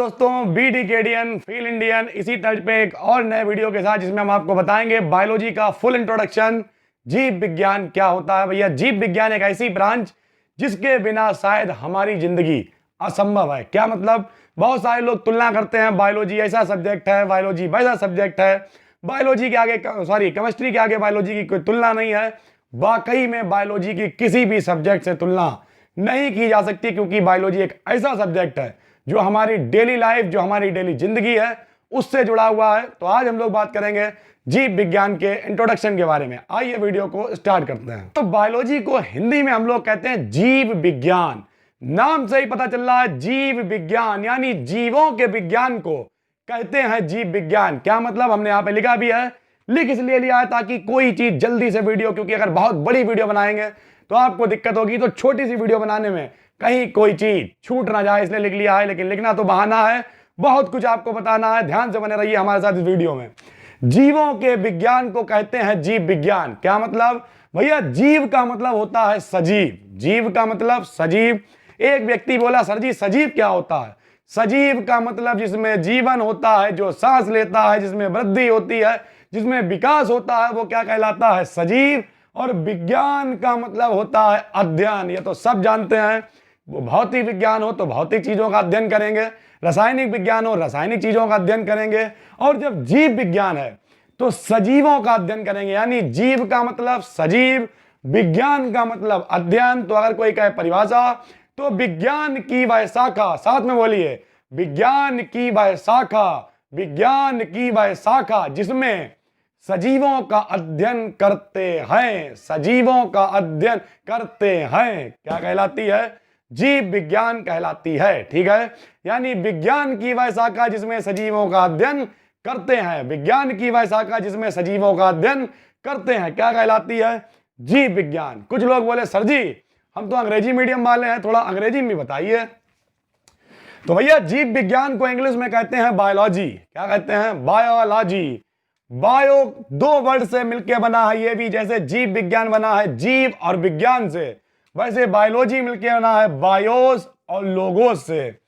दोस्तों, बीडीकेडियन feel Indian इसी तर्ज पे एक और नए वीडियो के साथ जिसमें हम आपको बताएंगे बायोलॉजी का फुल इंट्रोडक्शन। जीव विज्ञान क्या होता है भैया? जीव विज्ञान एक ऐसी ब्रांच जिसके बिना शायद हमारी जिंदगी असंभव है। क्या मतलब? बहुत सारे लोग तुलना करते हैं, बायोलॉजी ऐसा सब्जेक्ट है, बायोलॉजी वैसा सब्जेक्ट है, बायोलॉजी के आगे केमिस्ट्री के आगे बायोलॉजी की कोई तुलना नहीं है। वाकई में बायोलॉजी की किसी भी सब्जेक्ट से तुलना नहीं की जा सकती, क्योंकि बायोलॉजी एक ऐसा सब्जेक्ट है जो हमारी डेली लाइफ, जो हमारी डेली जिंदगी है, उससे जुड़ा हुआ है। तो आज हम लोग बात करेंगे जीव विज्ञान के इंट्रोडक्शन के बारे में। आइए वीडियो को स्टार्ट करते हैं। तो बायोलॉजी को हिंदी में हम लोग कहते हैं जीव विज्ञान। नाम से ही पता चल रहा है, जीव विज्ञान यानी जीवों के विज्ञान को कहते हैं जीव विज्ञान। क्या मतलब? हमने यहाँ पे लिखा भी है। लिख इसलिए लिया है ताकि कोई चीज जल्दी से वीडियो, क्योंकि अगर बहुत बड़ी वीडियो बनाएंगे तो आपको दिक्कत होगी, तो छोटी सी वीडियो बनाने में कहीं कोई चीज छूट ना जाए, इसलिए लिख लिया है। लेकिन लिखना तो बहाना है, बहुत कुछ आपको बताना है। ध्यान से बने रहिए हमारे साथ इस वीडियो में। जीवों के विज्ञान को कहते हैं जीव विज्ञान। क्या मतलब भैया? जीव का मतलब होता है सजीव। जीव का मतलब सजीव। एक व्यक्ति बोला, सर जी सजीव क्या होता है? सजीव का मतलब जिसमें जीवन होता है, जो सांस लेता है, जिसमें वृद्धि होती है, जिसमें विकास होता है, वो क्या कहलाता है? सजीव। और विज्ञान का मतलब होता है अध्ययन। ये तो सब जानते हैं। वो भौतिक विज्ञान हो तो भौतिक चीजों का अध्ययन करेंगे, रासायनिक विज्ञान हो रासायनिक चीजों का अध्ययन करेंगे, और जब जीव विज्ञान है तो सजीवों का अध्ययन करेंगे। यानी जीव का मतलब सजीव, विज्ञान का मतलब अध्ययन। तो अगर कोई कहे परिभाषा, तो विज्ञान की वह शाखा, साथ में बोलिए, विज्ञान की वह शाखा, विज्ञान की वह शाखा जिसमें सजीवों का अध्ययन करते हैं, सजीवों का अध्ययन करते हैं, क्या कहलाती है? जीव विज्ञान कहलाती है। ठीक है, यानी विज्ञान की वह शाखा जिसमें सजीवों का अध्ययन करते हैं, विज्ञान की वह शाखा जिसमें सजीवों का अध्ययन करते हैं, क्या कहलाती है? जीव विज्ञान। कुछ लोग बोले, सर जी हम तो अंग्रेजी मीडियम वाले हैं, थोड़ा अंग्रेजी में बताइए। तो भैया जीव विज्ञान को इंग्लिश में कहते हैं बायोलॉजी। क्या कहते हैं? बायोलॉजी। बायो दो वर्ड से मिलकर बना है, ये भी जैसे जीव विज्ञान बना है जीव और विज्ञान से, वैसे बायोलॉजी मिलकर बना है बायोस और लोगोस से।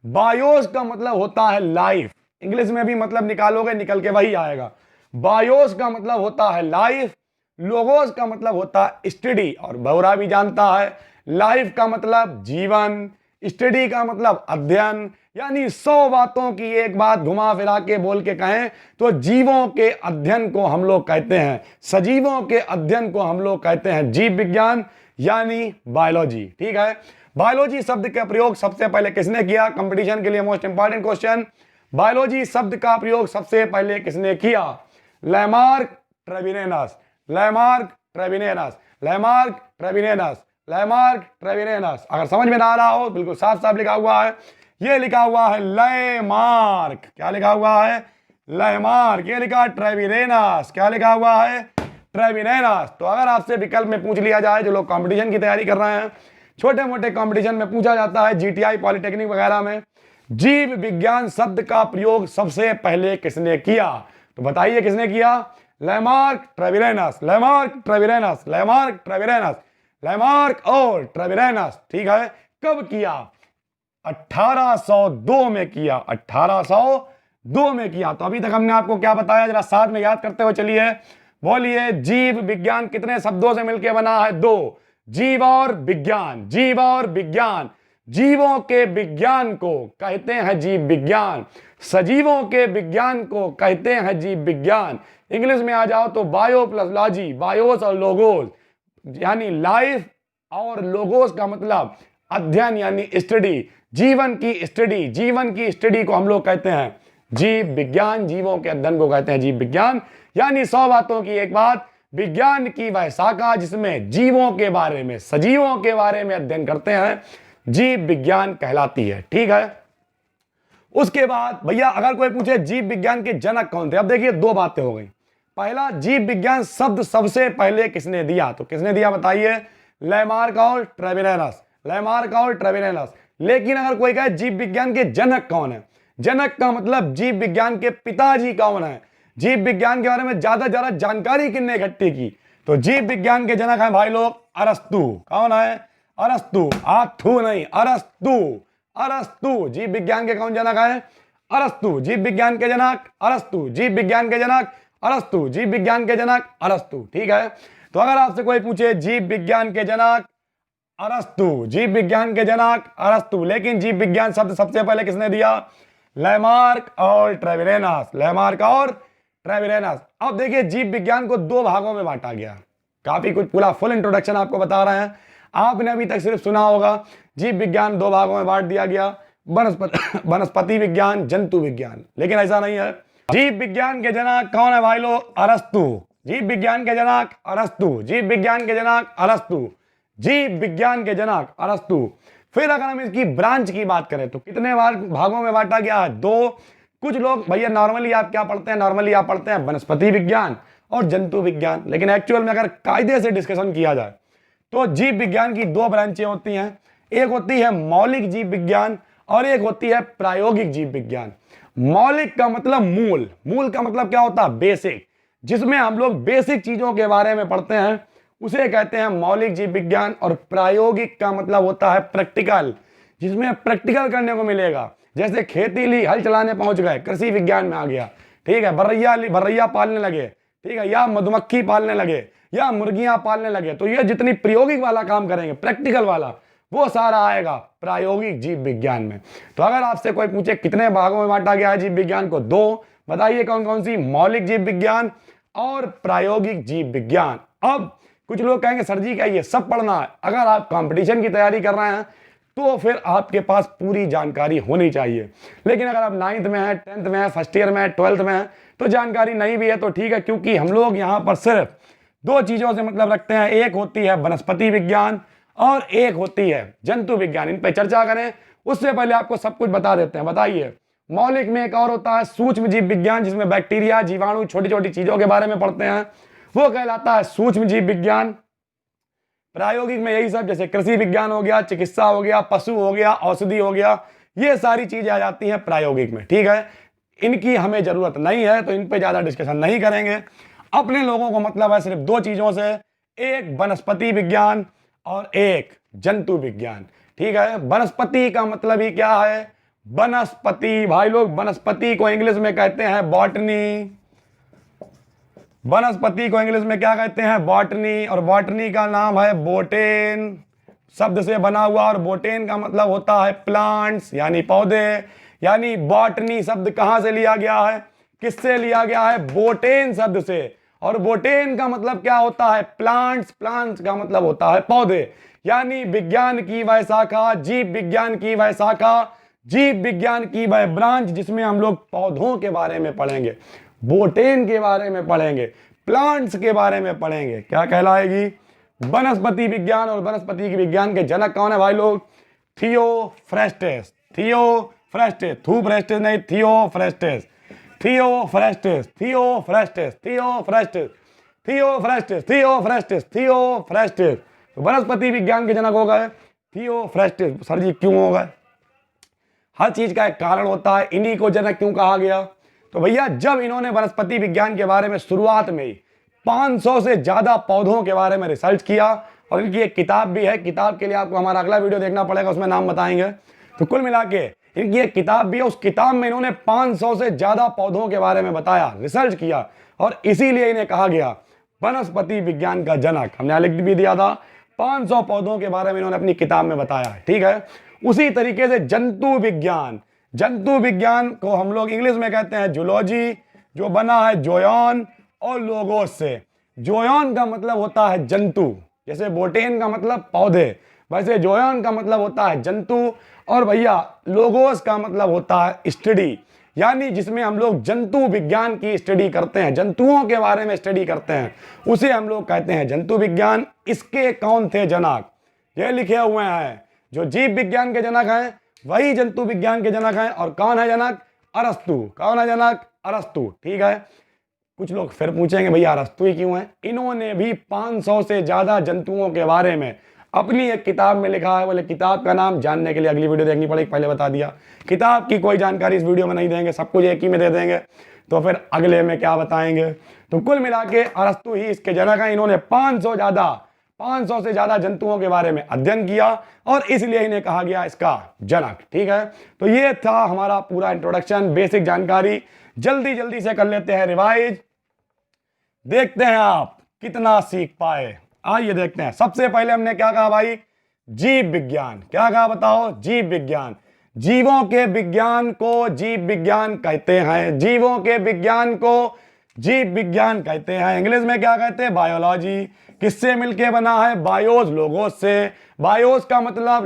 बायोस का मतलब होता है लाइफ। इंग्लिश में भी मतलब निकालोगे, निकल के वही आएगा। बायोस का मतलब होता है लाइफ, लोगोस का मतलब होता है स्टडी। और बहुरा भी जानता है, लाइफ का मतलब जीवन, स्टडी का मतलब अध्ययन। यानी 100 बातों की एक बात घुमा फिरा के बोल के कहें तो जीवों के अध्ययन को हम लोग कहते हैं, सजीवों के अध्ययन को हम लोग कहते हैं जीव विज्ञान यानी बायोलॉजी। ठीक है, बायोलॉजी शब्द का प्रयोग सबसे पहले किसने किया? कंपटीशन के लिए मोस्ट इंपॉर्टेंट क्वेश्चन। बायोलॉजी शब्द का प्रयोग सबसे पहले किसने किया? Lamarck Treviranus, Lamarck Treviranus, Lamarck Treviranus, Lamarck Treviranus. अगर समझ में ना आ रहा हो, बिल्कुल साफ साफ लिखा हुआ है, ये लिखा हुआ है लैमार्क। क्या लिखा हुआ है? लैमार्क। ये लिखा ट्रेविनेनस। क्या लिखा हुआ है? ट्रेविनेनस। तो अगर आपसे विकल्प में पूछ लिया जाए, जो लोग कंपटीशन की तैयारी कर रहे हैं, छोटे मोटे कंपटीशन में पूछा जाता है, जीटीआई पॉलिटेक्निक वगैरह में, जीव विज्ञान शब्द का प्रयोग सबसे पहले किसने किया? तो बताइए किसने किया? Lamarck Treviranus, Lamarck Treviranus, Lamarck Treviranus, Lamarck और ट्रेविनेनस। ठीक है, कब किया? 1802 में किया, 1802 में किया। तो अभी तक हमने आपको क्या बताया, जरा साथ में याद करते हुए चलिए, बोलिए। जीव विज्ञान कितने शब्दों से मिलकर बना है? 2। जीव और विज्ञान, जीव और विज्ञान। जीवों के विज्ञान को कहते हैं जीव विज्ञान, सजीवों के विज्ञान को कहते हैं जीव विज्ञान। इंग्लिश में आ जाओ तो बायो प्लस लॉजी, बायोस और लोगोस, यानी लाइफ, और लोगोस का मतलब अध्ययन यानी स्टडी, जीवन की स्टडी। जीवन की स्टडी को हम लोग कहते हैं जीव विज्ञान, जीवों के अध्ययन को कहते हैं जीव विज्ञान। यानी 100 बातों की एक बात, विज्ञान की वह शाखा जिसमें जीवों के बारे में, सजीवों के बारे में अध्ययन करते हैं, जीव विज्ञान कहलाती है। ठीक है, उसके बाद भैया अगर कोई पूछे जीव विज्ञान के जनक कौन थे, अब देखिए 2 बातें हो गई। पहला, जीव विज्ञान शब्द सबसे पहले किसने दिया? तो किसने दिया बताइए? लैमार्क और ट्रेविनेनस, लैमार्क और ट्रेविनेनस। लेकिन अगर कोई कहे जीव विज्ञान के जनक कौन है, जनक का मतलब जीव विज्ञान के पिताजी कौन है, जीव विज्ञान के बारे में ज्यादा जानकारी किसने इकट्ठी की? तो जीव विज्ञान के जनक हैं भाई लोग अरस्तु। कौन है? अरस्तु। आथू नहीं, अरस्तु। अरस्तु जीव विज्ञान के कौन जनक है? अरस्तु जीव विज्ञान के जनक, अरस्तु जीव विज्ञान के जनक, अरस्तु जीव विज्ञान के जनक, अरस्तु। ठीक है, तो अगर आपसे कोई पूछे जीव विज्ञान के जनक अरस्तु, जीव विज्ञान के जनक अरस्तु, लेकिन जीव विज्ञान शब्द सबसे पहले किसने दिया? लैमार्क और ट्रेविरेनस, लैमार्क और ट्रेविरेनस। अब देखिए जीव विज्ञान को दो भागों में बांटा गया। काफी कुछ पूरा फुल इंट्रोडक्शन आपको बता रहे हैं। आपने अभी तक सिर्फ सुना होगा जीव विज्ञान दो भागों में बांट दिया गया, वनस्पति विज्ञान, जंतु विज्ञान, लेकिन ऐसा नहीं है। जीव विज्ञान के जनक कौन है भाई लोग? अरस्तु। जीव विज्ञान के जनक अरस्तु, जीव विज्ञान के जनक अरस्तु, जीव विज्ञान के जनक अरस्तु। फिर अगर हम इसकी ब्रांच की बात करें तो कितने भागों में बांटा गया है? दो। कुछ लोग भैया नॉर्मली आप क्या पढ़ते हैं? नॉर्मली आप पढ़ते हैं वनस्पति विज्ञान और जंतु विज्ञान, लेकिन एक्चुअल में अगर कायदे से डिस्कशन किया जाए तो जीव विज्ञान की दो ब्रांचें होती हैं। एक होती है मौलिक जीव विज्ञान और एक होती है प्रायोगिक जीव विज्ञान। मौलिक का मतलब मूल, मूल का मतलब क्या होता है? बेसिक, जिसमें हम लोग बेसिक चीजों के बारे में पढ़ते हैं उसे कहते हैं मौलिक जीव विज्ञान। और प्रायोगिक का मतलब होता है प्रैक्टिकल, जिसमें प्रैक्टिकल करने को मिलेगा। जैसे खेती ली, हल चलाने पहुंच गए, कृषि विज्ञान में आ गया। ठीक है, बर्रैया पालने लगे, ठीक है, या मधुमक्खी पालने लगे या मुर्गियां पालने लगे, तो ये जितनी प्रायोगिक वाला काम करेंगे, प्रैक्टिकल वाला, वो सारा आएगा प्रायोगिक जीव विज्ञान में। तो अगर आपसे कोई पूछे कितने भागों में बांटा गया है जीव विज्ञान को? दो। बताइए कौन कौन सी? मौलिक जीव विज्ञान और प्रायोगिक जीव विज्ञान। अब कुछ लोग कहेंगे सर जी क्या ये सब पढ़ना है? अगर आप कंपटीशन की तैयारी कर रहे हैं तो फिर आपके पास पूरी जानकारी होनी चाहिए। लेकिन अगर आप 9th में है, 10th में है, फर्स्ट ईयर में है, 12th में है, तो जानकारी नहीं भी है तो ठीक है, क्योंकि हम लोग यहाँ पर सिर्फ दो चीजों से मतलब रखते हैं। एक होती है वनस्पति विज्ञान और एक होती है जंतु विज्ञान। इन पर चर्चा करें उससे पहले आपको सब कुछ बता देते हैं। बताइए, मौलिक में एक और होता है सूक्ष्म जीव विज्ञान, जिसमें बैक्टीरिया, जीवाणु, छोटी छोटी चीजों के बारे में पढ़ते हैं, वो कहलाता है सूक्ष्म जीव विज्ञान। प्रायोगिक में यही सब, जैसे कृषि विज्ञान हो गया, चिकित्सा हो गया, पशु हो गया, औषधि हो गया, ये सारी चीजें आ जाती हैं प्रायोगिक में। ठीक है, इनकी हमें जरूरत नहीं है तो इन पे ज्यादा डिस्कशन नहीं करेंगे। अपने लोगों को मतलब है सिर्फ दो चीजों से, एक वनस्पति विज्ञान और एक जंतु विज्ञान। ठीक है, वनस्पति का मतलब ही क्या है? वनस्पति भाई लोग, वनस्पति को इंग्लिश में कहते हैं बॉटनी। वनस्पति को इंग्लिश में क्या कहते हैं? बॉटनी। और बॉटनी का नाम है बोटेन शब्द से बना हुआ, और बोटेन का मतलब होता है प्लांट्स यानी पौधे। यानी बॉटनी शब्द कहां से लिया गया है? किससे लिया गया है? बोटेन शब्द से। और बोटेन का मतलब क्या होता है? प्लांट्स। प्लांट्स का मतलब होता है पौधे। यानी विज्ञान की वह शाखा, जीव विज्ञान की वह शाखा, जीव विज्ञान की वह ब्रांच जिसमें हम लोग पौधों के बारे में पढ़ेंगे, बोटेन के बारे में पढ़ेंगे, प्लांट्स के बारे में पढ़ेंगे, क्या कहलाएगी? वनस्पति विज्ञान। और वनस्पति के विज्ञान के जनक कौन है भाई लोग? थियोफ्रेस्टेस। थियोफ्रेस्टेस, थूफ्रेस्टेस नहीं, थियोफ्रेस्टेस, थियोफ्रेस्टेस, थियोफ्रेस्टेस, थियोफ्रेस्टेस, थियोफ्रेस्टेस, थियोफ्रेस्टेस, थियोफ्रेस्टेस। वनस्पति विज्ञान के जनक हो गए थियोफ्रेस्टेस। सर जी क्यों हो गए? हर चीज का एक कारण होता है, इन्हीं को जनक क्यों कहा गया? तो भैया जब इन्होंने वनस्पति विज्ञान के बारे में शुरुआत में ही 500 से ज्यादा पौधों के बारे में रिसर्च किया, और इनकी एक किताब भी है, किताब के लिए आपको हमारा अगला वीडियो देखना पड़ेगा, उसमें नाम बताएंगे। तो कुल मिला के इनकी एक किताब भी है, उस किताब में इन्होंने 500 से ज्यादा पौधों के बारे में बताया, रिसर्च किया, और इसीलिए इन्हें कहा गया वनस्पति विज्ञान का जनक। हमने लिख भी दिया था, 500 पौधों के बारे में इन्होंने अपनी किताब में बताया है। ठीक है, उसी तरीके से जंतु विज्ञान, जंतु विज्ञान को हम लोग इंग्लिश में कहते हैं जूलॉजी, जो बना है जोयन और लोगोस से। जोयन का मतलब होता है जंतु, जैसे बोटेन का मतलब पौधे, वैसे जोयन का मतलब होता है जंतु। और भैया लोगोस का मतलब होता है स्टडी, यानी जिसमें हम लोग जंतु विज्ञान की स्टडी करते हैं, जंतुओं के बारे में स्टडी करते हैं, उसे हम लोग कहते हैं जंतु विज्ञान। इसके कौन थे जनक? ये लिखे हुए हैं, जो जीव विज्ञान के जनक हैं वही जंतु विज्ञान के जनक हैं। और कौन है जनक? अरस्तु। कौन है जनक? अरस्तु। ठीक है, कुछ लोग फिर पूछेंगे भैया अरस्तु ही क्यों है? इन्होंने भी 500 से ज्यादा जंतुओं के बारे में अपनी एक किताब में लिखा है। बोले किताब का नाम जानने के लिए अगली वीडियो देखनी पड़ेगी, पहले बता दिया। किताब की कोई जानकारी इस वीडियो में नहीं देंगे, सब कुछ एक ही में दे देंगे, तो फिर अगले में क्या बताएंगे? तो कुल मिला के अरस्तु ही इसके जनक हैं। इन्होंने 500 से ज्यादा जंतुओं के बारे में अध्ययन किया और इसलिए इन्हें कहा गया इसका जनक। ठीक है, तो ये था हमारा पूरा इंट्रोडक्शन, बेसिक जानकारी। जल्दी जल्दी से कर लेते हैं रिवाइज, देखते हैं आप कितना सीख पाए। आइए देखते हैं। सबसे पहले हमने क्या कहा भाई, जीव विज्ञान। क्या कहा बताओ, जीव विज्ञान। जीवों के विज्ञान को जीव विज्ञान कहते हैं। जीवों के विज्ञान को जीव विज्ञान कहते हैं। इंग्लिश में क्या कहते हैं, बायोलॉजी। किससे मिलके बना है, बायोस लोगोस से। बायोस का मतलब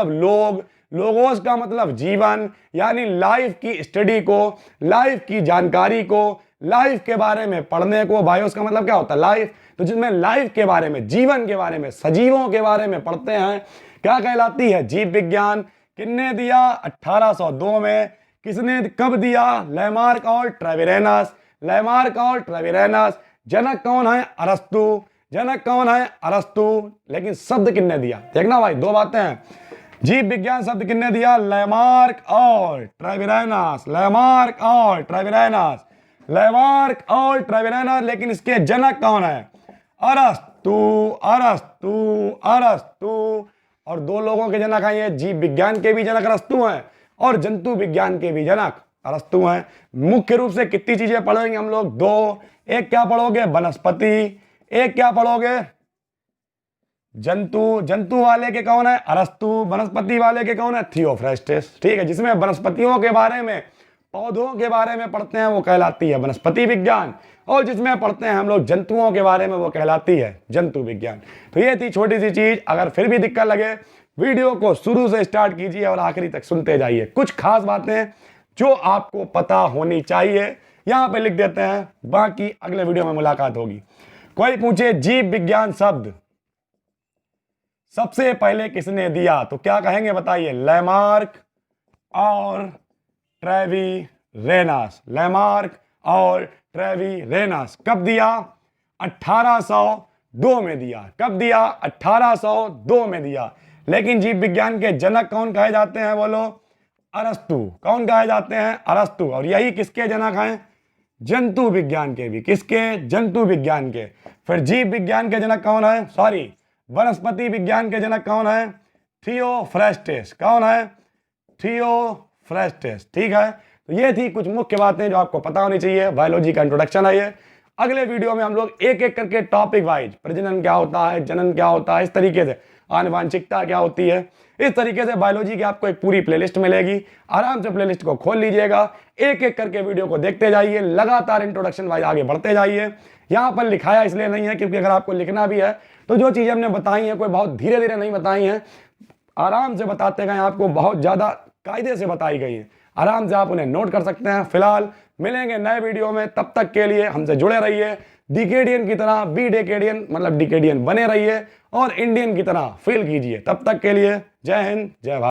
लोग, लोगोस का मतलब जीवन, यानी लाइफ की स्टडी को, लाइफ की जानकारी को, लाइफ के बारे में पढ़ने को। बायोस का मतलब क्या होता है, लाइफ। तो जिसमें लाइफ के बारे में, जीवन के बारे में, सजीवों के बारे में पढ़ते हैं, क्या कहलाती है, जीव विज्ञान। किसने दिया, 1802 में। किसने कब दिया, लैमार्क और ट्रेविरेनस। लैमार्क और ट्रेविरेनस। जनक कौन है, अरस्तु। जनक कौन है, अरस्तु। लेकिन शब्द किसने दिया, देखना भाई, दो बातें हैं। जीव विज्ञान शब्द किसने दिया, लैमार्क और ट्रेविरेनस। लैमार्क और ट्रेविरेनस, लैमार्क और ट्रेविरेनस। लेकिन इसके जनक कौन है, अरस्तु। अरस्तु, अरस्तु। और दो लोगों के जनक हैं ये, जीव विज्ञान के भी जनक अरस्तु हैं और जंतु विज्ञान के भी जनक अरस्तु हैं। मुख्य रूप से कितनी चीजें पढ़ेंगे हम लोग, दो। एक क्या पढ़ोगे, वनस्पति। एक क्या पढ़ोगे, जंतु। जंतु वाले के कौन है, अरस्तु। वनस्पति वाले के कौन है, थियोफ्रेस्टिस। ठीक है, जिसमें वनस्पतियों के बारे में, पौधों के बारे में पढ़ते हैं वो कहलाती है वनस्पति विज्ञान, और जिसमें पढ़ते हैं हम लोग जंतुओं के बारे में वो कहलाती है जंतु विज्ञान। तो ये थी छोटी सी चीज। अगर फिर भी दिक्कत लगे, वीडियो को शुरू से स्टार्ट कीजिए और आखिरी तक सुनते जाइए। कुछ खास बातें जो आपको पता होनी चाहिए यहां पे लिख देते हैं, बाकी अगले वीडियो में मुलाकात होगी। कोई पूछे जीव विज्ञान शब्द सबसे पहले किसने दिया, तो क्या कहेंगे बताइए, लैमार्क और ट्रेविरेनस। लैमार्क और ट्रेविरेनस। कब दिया, 1802 में दिया। कब दिया, 1802 में दिया। लेकिन जीव विज्ञान के जनक कौन कहे जाते हैं, बोलो, अरस्तु। कौन कहे जाते हैं, अरस्तु। और यही किसके जनक हैं, जंतु विज्ञान के भी। किसके, जंतु विज्ञान के। फिर जीव विज्ञान के जनक कौन है, सॉरी, वनस्पति विज्ञान के जनक कौन है, थियोफ्रेस्टिस। कौन है, थियोफ्रेस्टिस। ठीक है, तो ये थी कुछ मुख्य बातें जो आपको पता होनी चाहिए। बायोलॉजी का इंट्रोडक्शन है ये। अगले वीडियो में हम लोग एक एक करके टॉपिक वाइज, प्रजनन क्या होता है, जनन क्या होता है, इस तरीके से आनुवांशिकता क्या होती है, इस तरीके से बायोलॉजी की आपको एक पूरी प्लेलिस्ट मिलेगी। आराम से प्लेलिस्ट को खोल लीजिएगा, एक एक करके वीडियो को देखते जाइए, लगातार इंट्रोडक्शन वाइज आगे बढ़ते जाइए। यहाँ पर लिखाया इसलिए नहीं है क्योंकि अगर आपको लिखना भी है तो जो चीजें हमने बताई हैं कोई बहुत धीरे धीरे नहीं बताई हैं, आराम से बताते गए, आपको बहुत ज्यादा कायदे से बताई गई है। आराम से आप उन्हें नोट कर सकते हैं। फिलहाल मिलेंगे नए वीडियो में, तब तक के लिए हमसे जुड़े रहिए। डिकेडियन की तरह बी डेकेडियन मतलब डिकेडियन बने रहिए और इंडियन की तरह फील कीजिए। तब तक के लिए जय हिंद, जय भारत।